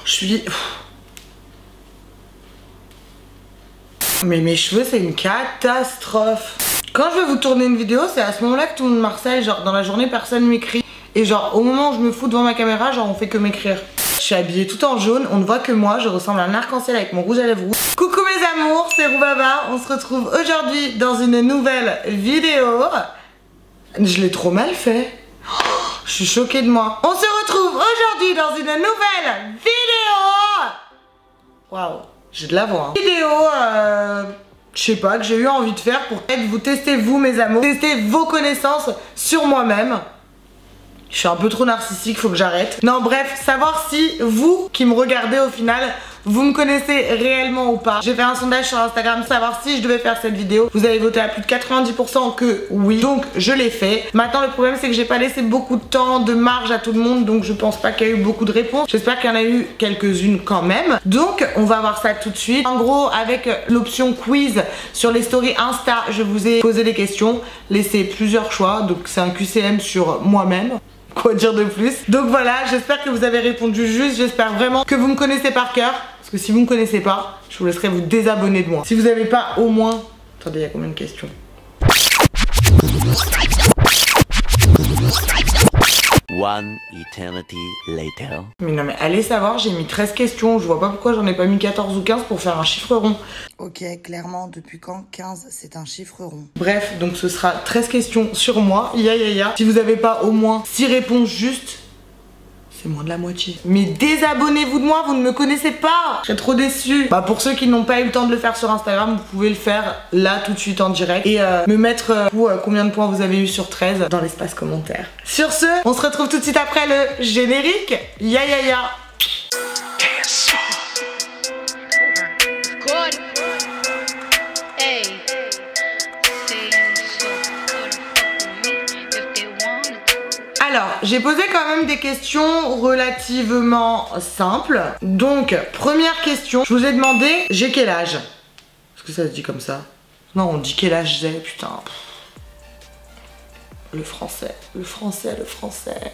Je suis... Mais mes cheveux, c'est une catastrophe. Quand je vais vous tourner une vidéo, c'est à ce moment-là que tout le monde m'harcèle. Genre, dans la journée, personne m'écrit. Et genre, au moment où je me fous devant ma caméra, genre, on fait que m'écrire. Je suis habillée tout en jaune, on ne voit que moi, je ressemble à un arc-en-ciel avec mon rouge à lèvres rouge. Coucou mes amours, c'est Roubaba. On se retrouve aujourd'hui dans une nouvelle vidéo. Je l'ai trop mal fait. Je suis choquée de moi. On se retrouve aujourd'hui dans une nouvelle vidéo. Waouh, j'ai de la voix. Hein. Vidéo, je sais pas, que j'ai eu envie de faire pour peut-être vous tester vous mes amours, tester vos connaissances sur moi-même. Je suis un peu trop narcissique, faut que j'arrête. Non bref, savoir si vous qui me regardez au final, vous me connaissez réellement ou pas. J'ai fait un sondage sur Instagram, savoir si je devais faire cette vidéo. Vous avez voté à plus de 90% que oui, donc je l'ai fait. Maintenant le problème c'est que j'ai pas laissé beaucoup de temps de marge à tout le monde, donc je pense pas qu'il y a eu beaucoup de réponses. J'espère qu'il y en a eu quelques-unes quand même. Donc on va voir ça tout de suite. En gros, avec l'option quiz sur les stories Insta, je vous ai posé des questions, laissé plusieurs choix, donc c'est un QCM sur moi-même. Quoi dire de plus? Donc voilà, j'espère que vous avez répondu juste, j'espère vraiment que vous me connaissez par cœur. Parce que si vous me connaissez pas, je vous laisserai vous désabonner de moi. Si vous n'avez pas au moins... Attendez, il y a combien de questions? One eternity later. Mais non mais allez savoir, j'ai mis 13 questions, je vois pas pourquoi j'en ai pas mis 14 ou 15 pour faire un chiffre rond. Ok, clairement, depuis quand 15 c'est un chiffre rond? Bref, donc ce sera 13 questions sur moi, ya. Si vous avez pas au moins 6 réponses justes, c'est moins de la moitié. Mais désabonnez-vous de moi, vous ne me connaissez pas. Je serais trop déçue. Bah pour ceux qui n'ont pas eu le temps de le faire sur Instagram, vous pouvez le faire là tout de suite en direct. Et me mettre combien de points vous avez eu sur 13 dans l'espace commentaire. Sur ce, on se retrouve tout de suite après le générique. Ya. Alors, j'ai posé quand même des questions relativement simples. Donc, première question, je vous ai demandé, j'ai quel âge? Est-ce que ça se dit comme ça? Non, on dit quel âge j'ai, putain. Le français.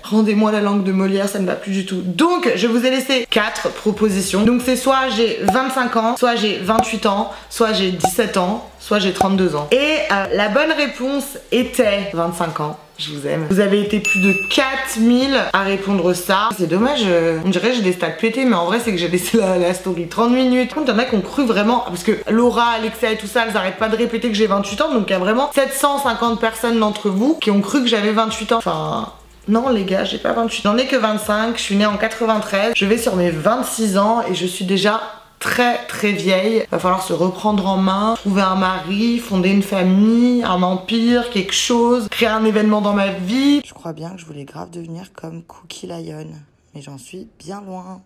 Rendez-moi la langue de Molière, ça ne va plus du tout. Donc, je vous ai laissé 4 propositions. Donc, c'est soit j'ai 25 ans, soit j'ai 28 ans, soit j'ai 17 ans, soit j'ai 32 ans. Et la bonne réponse était 25 ans. Je vous aime. Vous avez été plus de 4000 à répondre ça. C'est dommage, on dirait que j'ai des stats pétés, mais en vrai c'est que j'ai laissé la story 30 minutes. Par contre, il y en a qui ont cru vraiment, parce que Laura, Alexa et tout ça, elles arrêtent pas de répéter que j'ai 28 ans, donc il y a vraiment 750 personnes d'entre vous qui ont cru que j'avais 28 ans. Enfin... Non les gars, j'ai pas 28, j'en ai que 25, je suis née en 93, je vais sur mes 26 ans et je suis déjà très vieille. Va falloir se reprendre en main, trouver un mari, fonder une famille, un empire, quelque chose, créer un événement dans ma vie. Je crois bien que je voulais grave devenir comme Cookie Lion, mais j'en suis bien loin.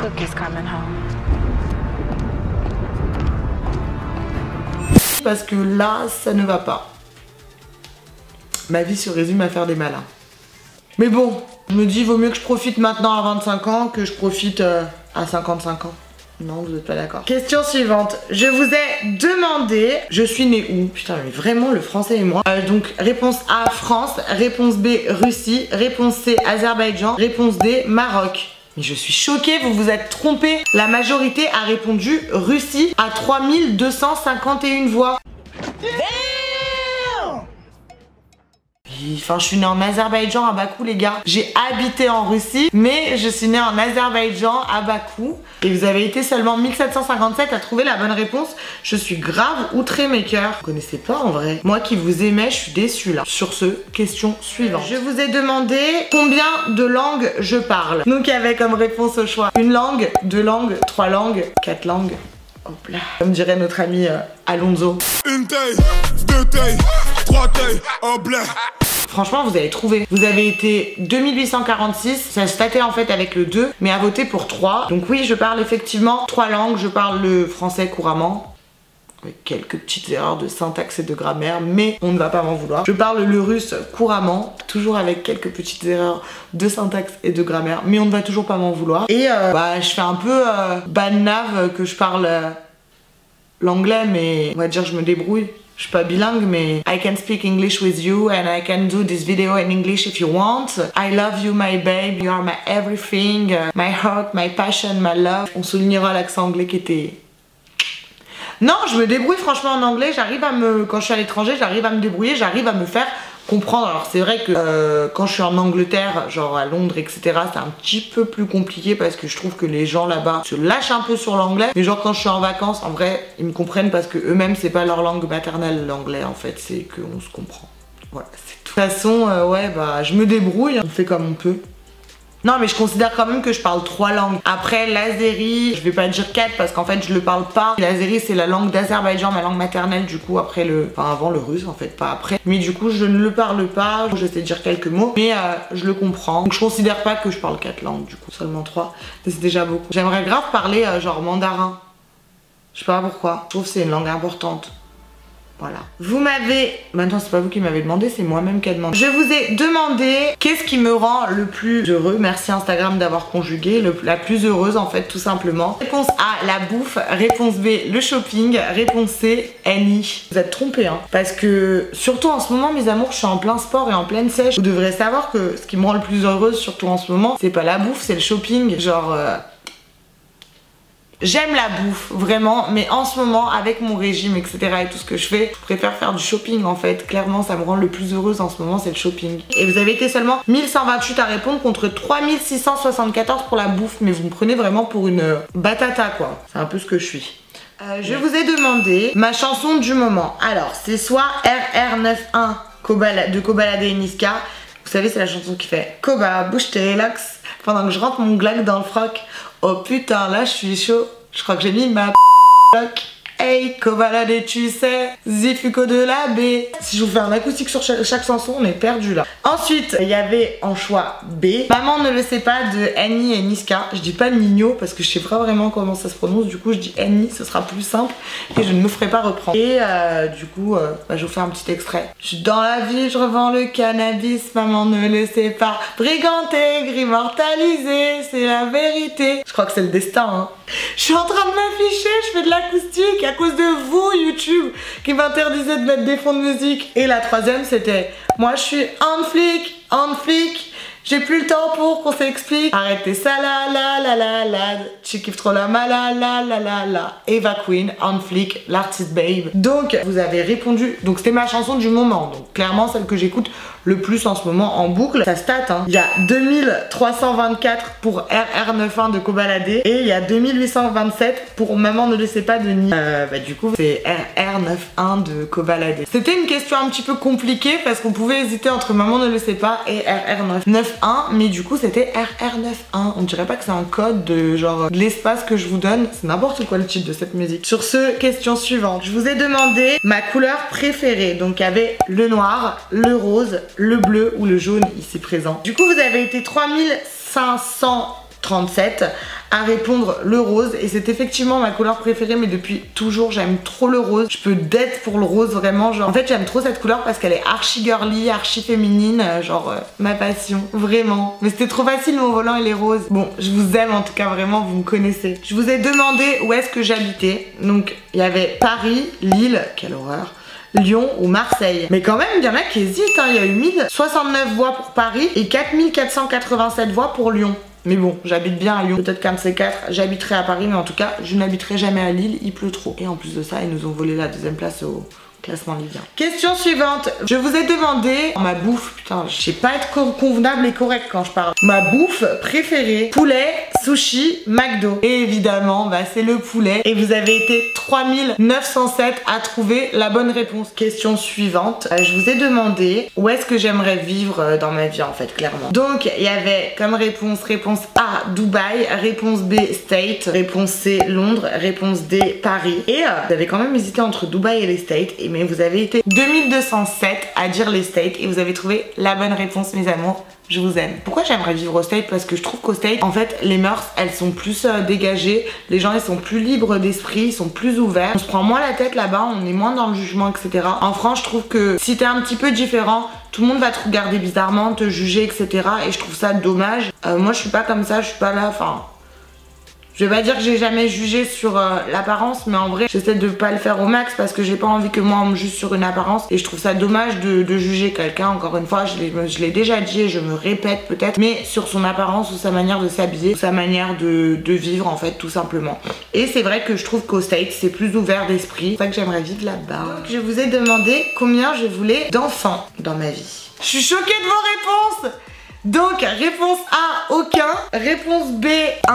Cookie's coming home. Parce que là, ça ne va pas. Ma vie se résume à faire des malins. Mais bon, je me dis, vaut mieux que je profite maintenant à 25 ans que je profite à 55 ans. Non, vous n'êtes pas d'accord. Question suivante. Je vous ai demandé, je suis née où? Putain, mais vraiment, le français et moi. Donc, réponse A, France. Réponse B, Russie. Réponse C, Azerbaïdjan. Réponse D, Maroc. Mais je suis choquée, vous vous êtes trompé. La majorité a répondu Russie à 3251 voix. Enfin, je suis née en Azerbaïdjan à Bakou les gars. J'ai habité en Russie, mais je suis née en Azerbaïdjan à Bakou. Et vous avez été seulement 1757 à trouver la bonne réponse. Je suis grave outrée mes cœurs. Vous connaissez pas en vrai. Moi qui vous aimais, je suis déçue là. Sur ce, question suivante. Je vous ai demandé combien de langues je parle. Donc il y avait comme réponse au choix une langue, 2 langues, 3 langues, 4 langues. Hop là. Comme dirait notre ami Alonso. Une taille, 2 tailles, 3 tailles, hop là. Franchement, vous avez trouvé. Vous avez été 2846, ça se tâtait en fait avec le 2, mais à voter pour 3. Donc oui, je parle effectivement 3 langues. Je parle le français couramment, avec quelques petites erreurs de syntaxe et de grammaire, mais on ne va pas m'en vouloir. Je parle le russe couramment, toujours avec quelques petites erreurs de syntaxe et de grammaire, mais on ne va toujours pas m'en vouloir. Et je fais un peu banave que je parle l'anglais, mais on va dire je me débrouille. Je suis pas bilingue, mais I can speak English with you and I can do this video in English if you want. I love you, my babe. You are my everything. My heart, my passion, my love. On soulignera l'accent anglais qui était... Non, je me débrouille franchement en anglais. J'arrive à me... Quand je suis à l'étranger, j'arrive à me débrouiller. J'arrive à me faire comprendre. Alors c'est vrai que quand je suis en Angleterre, genre à Londres, etc., c'est un petit peu plus compliqué parce que je trouve que les gens là-bas se lâchent un peu sur l'anglais. Mais genre quand je suis en vacances, en vrai, ils me comprennent parce que eux-mêmes, c'est pas leur langue maternelle, l'anglais en fait, c'est qu'on se comprend. Voilà, c'est tout. De toute façon, ouais, bah je me débrouille, on fait comme on peut. Non mais je considère quand même que je parle 3 langues. Après l'azéri, je vais pas dire 4 parce qu'en fait je le parle pas. L'azéri c'est la langue d'Azerbaïdjan, ma langue maternelle du coup après le... Enfin avant le russe en fait, pas après. Mais du coup je ne le parle pas, je sais dire quelques mots, mais je le comprends. Donc je considère pas que je parle 4 langues du coup, seulement 3. Mais c'est déjà beaucoup. J'aimerais grave parler genre mandarin. Je sais pas pourquoi, je trouve que c'est une langue importante. Voilà. Vous m'avez... Maintenant c'est pas vous qui m'avez demandé, c'est moi-même qui a demandé. Je vous ai demandé qu'est-ce qui me rend le plus heureux. Merci Instagram d'avoir conjugué. La plus heureuse en fait tout simplement. Réponse A, la bouffe. Réponse B, le shopping. Réponse C, Annie. Vous êtes trompés hein. Parce que surtout en ce moment mes amours, je suis en plein sport et en pleine sèche. Vous devrez savoir que ce qui me rend le plus heureuse surtout en ce moment, c'est pas la bouffe, c'est le shopping. Genre... J'aime la bouffe, vraiment, mais en ce moment, avec mon régime, etc. et tout ce que je fais, je préfère faire du shopping en fait. Clairement, ça me rend le plus heureuse en ce moment, c'est le shopping. Et vous avez été seulement 1128 à répondre contre 3674 pour la bouffe. Mais vous me prenez vraiment pour une batata quoi. C'est un peu ce que je suis. Je vous ai demandé ma chanson du moment. Alors, c'est soit RR91 de Kobalade et Niska. Vous savez, c'est la chanson qui fait Koba, bouge tes locks pendant que je rentre mon glac dans le froc. Oh putain, là je suis chaud. Je crois que j'ai mis ma bloc. Hey, Kobalade, tu sais, Zifuko de la B. Si je vous fais un acoustique sur chaque chanson, on est perdu là. Ensuite, il y avait en choix B. Maman ne le sait pas de Annie et Niska. Je dis pas Nino parce que je sais pas vraiment comment ça se prononce. Du coup, je dis Annie, ce sera plus simple et je ne me ferai pas reprendre. Et du coup, bah, je vous fais un petit extrait. Je suis dans la vie, je revends le cannabis. Maman ne le sait pas. Brigand aigre, immortalisé, c'est la vérité. Je crois que c'est le destin, hein. Je suis en train de m'afficher, je fais de l'acoustique à cause de vous YouTube qui m'interdisait de mettre des fonds de musique. Et la troisième c'était moi je suis en flic, j'ai plus le temps pour qu'on s'explique. Arrêtez ça la, tu kiffes trop la la. Eva Queen, en flic, l'artiste babe. Donc vous avez répondu, donc c'était ma chanson du moment, donc clairement celle que j'écoute le plus en ce moment en boucle. Ça stat hein. Il y a 2324 pour RR91 de Kobalade et il y a 2827 pour Maman ne le sait pas de Ni. Bah du coup c'est RR91 de Kobalade. C'était une question un petit peu compliquée parce qu'on pouvait hésiter entre Maman ne le sait pas et RR91 mais du coup c'était RR91. On dirait pas que c'est un code de genre de l'espace que je vous donne. C'est n'importe quoi le titre de cette musique. Sur ce, question suivante. Je vous ai demandé ma couleur préférée. Donc il y avait le noir, le rose, le bleu ou le jaune ici présent. Du coup vous avez été 3537 à répondre le rose et c'est effectivement ma couleur préférée mais depuis toujours j'aime trop le rose. Je peux d'être pour le rose vraiment genre. En fait j'aime trop cette couleur parce qu'elle est archi girly, archi féminine, genre ma passion, vraiment. Mais c'était trop facile mon volant il est rose. Bon je vous aime en tout cas vraiment, vous me connaissez. Je vous ai demandé où est-ce que j'habitais. Donc il y avait Paris, Lille, quelle horreur, Lyon ou Marseille. Mais quand même il y en a qui hésitent hein. Il y a eu 1069 voix pour Paris et 4487 voix pour Lyon. Mais bon, j'habite bien à Lyon. Peut-être qu'un de ces quatre, j'habiterai à Paris, mais en tout cas, je n'habiterai jamais à Lille, il pleut trop. Et en plus de ça, ils nous ont volé la 2e place au classement livien. Question suivante. Je vous ai demandé ma bouffe. Putain, je sais pas être convenable et correct quand je parle. Ma bouffe préférée. Poulet, sushi, McDo. Et évidemment, bah c'est le poulet. Et vous avez été 3907 à trouver la bonne réponse. Question suivante. Je vous ai demandé où est-ce que j'aimerais vivre dans ma vie en fait, clairement. Donc, il y avait comme réponse A, Dubaï. Réponse B, State. Réponse C, Londres. Réponse D, Paris. Et vous avez quand même hésité entre Dubaï et les States. Mais vous avez été 2207 à dire les States et vous avez trouvé la bonne réponse mes amours. Je vous aime. Pourquoi j'aimerais vivre au States? Parce que je trouve qu'au States, en fait, les mœurs, elles sont plus dégagées. Les gens, ils sont plus libres d'esprit, ils sont plus ouverts. On se prend moins la tête là-bas, on est moins dans le jugement, etc. En France, je trouve que si t'es un petit peu différent, tout le monde va te regarder bizarrement, te juger, etc. Et je trouve ça dommage. Moi, je suis pas comme ça, je suis pas là, enfin... Je vais pas dire que j'ai jamais jugé sur l'apparence, mais en vrai j'essaie de pas le faire au max parce que j'ai pas envie que moi on me juge sur une apparence et je trouve ça dommage de juger quelqu'un. Encore une fois, je l'ai déjà dit et je me répète peut-être, mais sur son apparence ou sa manière de s'habiller, sa manière de vivre en fait, tout simplement. Et c'est vrai que je trouve qu'au States c'est plus ouvert d'esprit, c'est pour ça que j'aimerais vivre là-bas. Donc je vous ai demandé combien je voulais d'enfants dans ma vie. Je suis choquée de vos réponses. Donc réponse A, aucun. Réponse B, 1.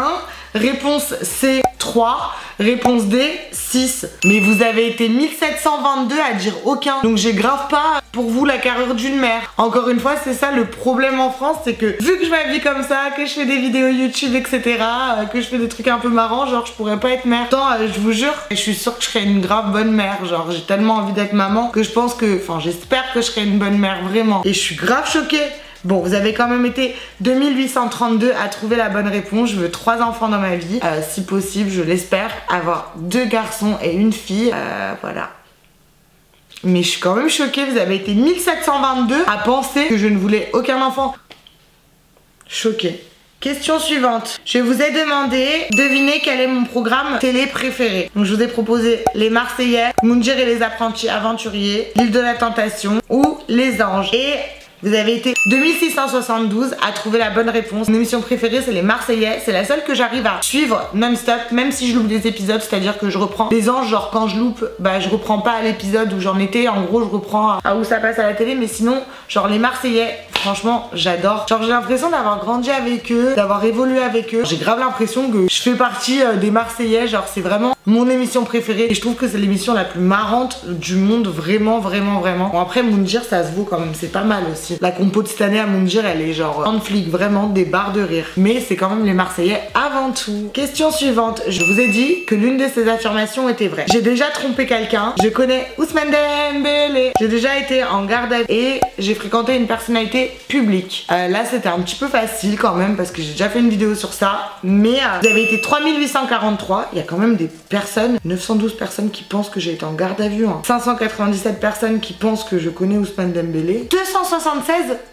Réponse C, 3. Réponse D, 6. Mais vous avez été 1722 à dire aucun. Donc j'ai grave pas pour vous la carrure d'une mère. Encore une fois, c'est ça le problème en France, c'est que vu que je m'habille comme ça, que je fais des vidéos YouTube, etc., que je fais des trucs un peu marrants, genre je pourrais pas être mère. Pourtant, je vous jure, je suis sûre que je serais une grave bonne mère. Genre j'ai tellement envie d'être maman que je pense que, enfin j'espère que je serais une bonne mère, vraiment. Et je suis grave choquée. Bon, vous avez quand même été 2832 à trouver la bonne réponse. Je veux 3 enfants dans ma vie. Si possible, je l'espère, avoir 2 garçons et une fille. Voilà. Mais je suis quand même choquée. Vous avez été 1722 à penser que je ne voulais aucun enfant. Choquée. Question suivante. Je vous ai demandé, devinez quel est mon programme télé préféré. Donc je vous ai proposé Les Marseillais, Moundir et les apprentis aventuriers, L'île de la tentation ou Les Anges. Et vous avez été 2672 à trouver la bonne réponse. Mon émission préférée, c'est Les Marseillais. C'est la seule que j'arrive à suivre non-stop, même si je loupe des épisodes. C'est-à-dire que je reprends Les Anges, genre quand je loupe, bah je reprends pas à l'épisode où j'en étais. En gros, je reprends à où ça passe à la télé. Mais sinon, genre Les Marseillais, franchement, j'adore. Genre j'ai l'impression d'avoir grandi avec eux, d'avoir évolué avec eux. J'ai grave l'impression que je fais partie des Marseillais. Genre c'est vraiment mon émission préférée. Et je trouve que c'est l'émission la plus marrante du monde. Vraiment, vraiment, vraiment. Bon après, Moundir, ça se vaut quand même. C'est pas mal aussi. La compo de cette année à Moundir, elle est genre en flic, vraiment des barres de rire. Mais c'est quand même les Marseillais avant tout. Question suivante. Je vous ai dit que l'une de ces affirmations était vraie. J'ai déjà trompé quelqu'un. Je connais Ousmane Dembélé. J'ai déjà été en garde à vue et j'ai fréquenté une personnalité publique. Là, c'était un petit peu facile quand même parce que j'ai déjà fait une vidéo sur ça. Mais vous avez été 3843. Il y a quand même des personnes, 912 personnes qui pensent que j'ai été en garde à vue. 597 personnes qui pensent que je connais Ousmane Dembélé. 276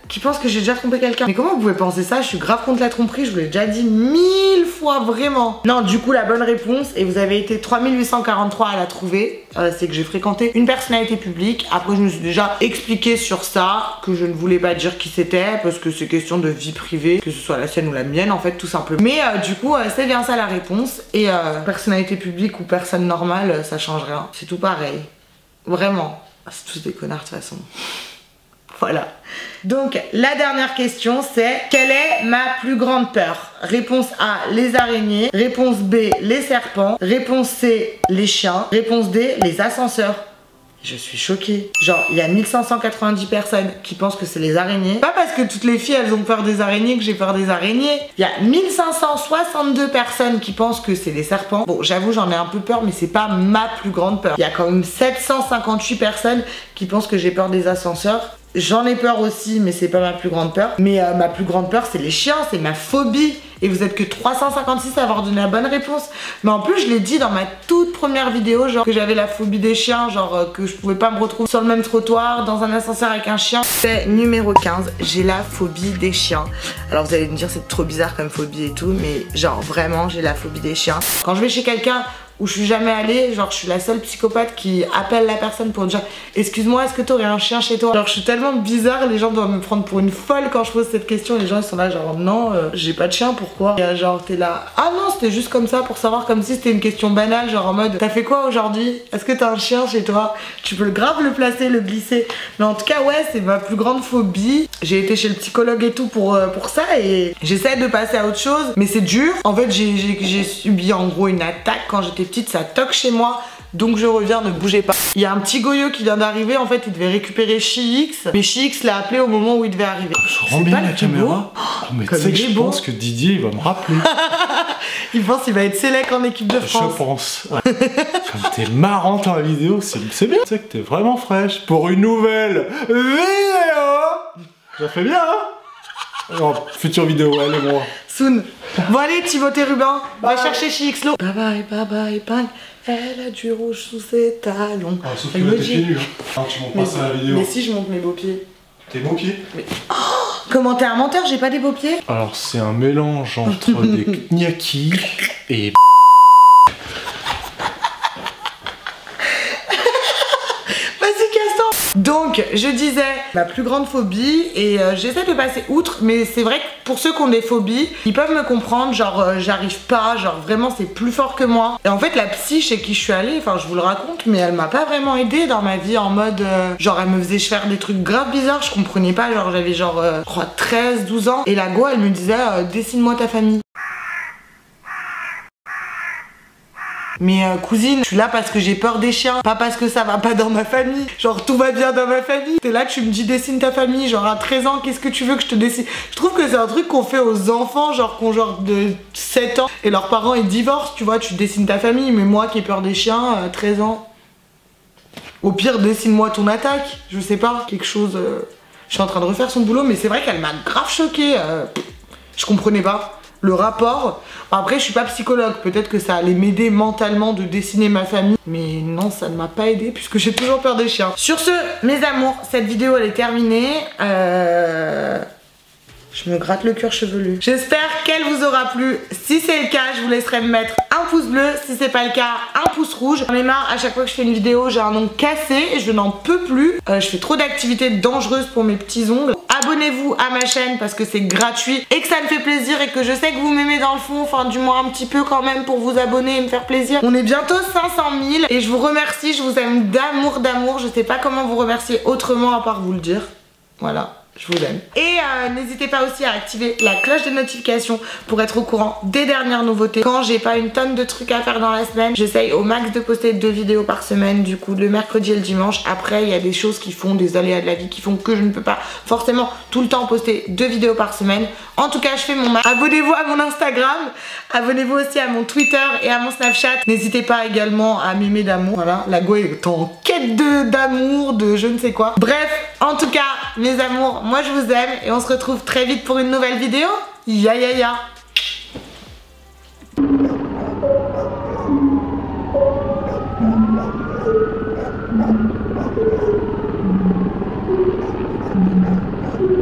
qui pensent que j'ai déjà trompé quelqu'un. Mais comment vous pouvez penser ça? Je suis grave contre la tromperie, je vous l'ai déjà dit 1000 fois, vraiment. Non, du coup la bonne réponse, et vous avez été 3843 à la trouver, c'est que j'ai fréquenté une personnalité publique. Après je me suis déjà expliqué sur ça, que je ne voulais pas dire qui c'était parce que c'est question de vie privée, que ce soit la sienne ou la mienne en fait, tout simplement. Mais du coup c'est bien ça la réponse. Et personnalité publique ou personne normale, ça change rien, c'est tout pareil. Vraiment, c'est tous des connards de toute façon. Voilà. Donc la dernière question c'est: quelle est ma plus grande peur? Réponse A, les araignées. Réponse B, les serpents. Réponse C, les chiens. Réponse D, les ascenseurs. Je suis choquée. Genre, il y a 1590 personnes qui pensent que c'est les araignées. Pas parce que toutes les filles, elles ont peur des araignées que j'ai peur des araignées. Il y a 1562 personnes qui pensent que c'est les serpents. Bon, j'avoue, j'en ai un peu peur, mais c'est pas ma plus grande peur. Il y a quand même 758 personnes qui pensent que j'ai peur des ascenseurs. J'en ai peur aussi, mais c'est pas ma plus grande peur. Mais ma plus grande peur, c'est les chiens, c'est ma phobie. Et vous êtes que 356 à avoir donné la bonne réponse. Mais en plus, je l'ai dit dans ma toute première vidéo, genre que j'avais la phobie des chiens, genre que je pouvais pas me retrouver sur le même trottoir, dans un ascenseur avec un chien. C'est numéro 15, j'ai la phobie des chiens. Alors vous allez me dire, c'est trop bizarre comme phobie et tout, mais genre vraiment, j'ai la phobie des chiens. Quand je vais chez quelqu'un où je suis jamais allée, genre je suis la seule psychopathe qui appelle la personne pour dire excuse-moi, est-ce que t'aurais un chien chez toi? Genre je suis tellement bizarre, les gens doivent me prendre pour une folle quand je pose cette question. Les gens ils sont là genre non, j'ai pas de chien, pourquoi? Et genre t'es là, ah non c'était juste comme ça pour savoir, comme si c'était une question banale, genre en mode t'as fait quoi aujourd'hui? Est-ce que t'as un chien chez toi? Tu peux grave le placer, le glisser. Mais en tout cas ouais, c'est ma plus grande phobie. J'ai été chez le psychologue et tout pour ça et j'essaie de passer à autre chose, mais c'est dur. En fait j'ai subi en gros une attaque quand j'étais petite, ça toque chez moi, donc je reviens, ne bougez pas. Il y a un petit goyot qui vient d'arriver, en fait il devait récupérer Chi-X, mais Chi-X l'a appelé au moment où il devait arriver. Je rends bien la caméra. Oh, mais tu sais que je pense que Didier il va me rappeler. Il pense qu'il va être sélect en équipe de France. Je pense. Ouais. Comme t'es marrante en vidéo, c'est bien. Tu sais que t'es vraiment fraîche pour une nouvelle vidéo. Ça fait bien, hein? Alors, future vidéo, elle et moi. Soon. Bon allez Timothée Rubin, va chercher Chi-X Lo. Bye bye, bye bye, bang. Elle a du rouge sous ses talons. Ah, sauf que là t'es pieds nus, hein. Non, tu montes pas ça à la vidéo. Mais si, je monte mes beaux pieds. Tes beaux pieds? Mais... Oh, comment t'es un menteur, j'ai pas des beaux pieds? Alors c'est un mélange entre des kniakis Et donc, je disais ma plus grande phobie et j'essaie de passer outre, mais c'est vrai que pour ceux qui ont des phobies, ils peuvent me comprendre, genre j'arrive pas, genre vraiment c'est plus fort que moi. Et en fait la psy chez qui je suis allée, enfin je vous le raconte, mais elle m'a pas vraiment aidée dans ma vie en mode genre elle me faisait faire des trucs grave bizarres, je comprenais pas, genre j'avais genre je crois 13, 12 ans et la go elle me disait dessine-moi ta famille. Mais cousine, je suis là parce que j'ai peur des chiens, pas parce que ça va pas dans ma famille. Genre tout va bien dans ma famille. T'es là, tu me dis dessine ta famille, genre à 13 ans, qu'est-ce que tu veux que je te dessine? Je trouve que c'est un truc qu'on fait aux enfants, genre qui ont genre de 7 ans et leurs parents ils divorcent, tu vois, tu dessines ta famille. Mais moi qui ai peur des chiens, 13 ans. Au pire, dessine-moi ton attaque, je sais pas, quelque chose. Je suis en train de refaire son boulot, mais c'est vrai qu'elle m'a grave choquée. Je comprenais pas le rapport. Après je suis pas psychologue, peut-être que ça allait m'aider mentalement de dessiner ma famille, mais non, ça ne m'a pas aidé puisque j'ai toujours peur des chiens. Sur ce, mes amours, cette vidéo elle est terminée. Je me gratte le cuir chevelu. J'espère qu'elle vous aura plu. Si c'est le cas, je vous laisserai me mettre un pouce bleu. Si c'est pas le cas, un pouce rouge. J'en ai marre, à chaque fois que je fais une vidéo, j'ai un ongle cassé et je n'en peux plus. Je fais trop d'activités dangereuses pour mes petits ongles. Abonnez-vous à ma chaîne parce que c'est gratuit et que ça me fait plaisir et que je sais que vous m'aimez dans le fond, enfin du moins un petit peu quand même pour vous abonner et me faire plaisir. On est bientôt 500 000 et je vous remercie, je vous aime d'amour, d'amour. Je sais pas comment vous remercier autrement à part vous le dire. Voilà. Je vous aime. Et n'hésitez pas aussi à activer la cloche de notification pour être au courant des dernières nouveautés. Quand j'ai pas une tonne de trucs à faire dans la semaine, j'essaye au max de poster 2 vidéos par semaine, du coup le mercredi et le dimanche. Après il y a des choses qui font, des aléas de la vie qui font que je ne peux pas forcément tout le temps poster 2 vidéos par semaine. En tout cas je fais mon max. Abonnez-vous à mon Instagram, abonnez-vous aussi à mon Twitter et à mon Snapchat. N'hésitez pas également à m'aimer d'amour. Voilà, la go est en quête d'amour, de je ne sais quoi. Bref, en tout cas mes amours, moi je vous aime et on se retrouve très vite pour une nouvelle vidéo. Ya ya ya.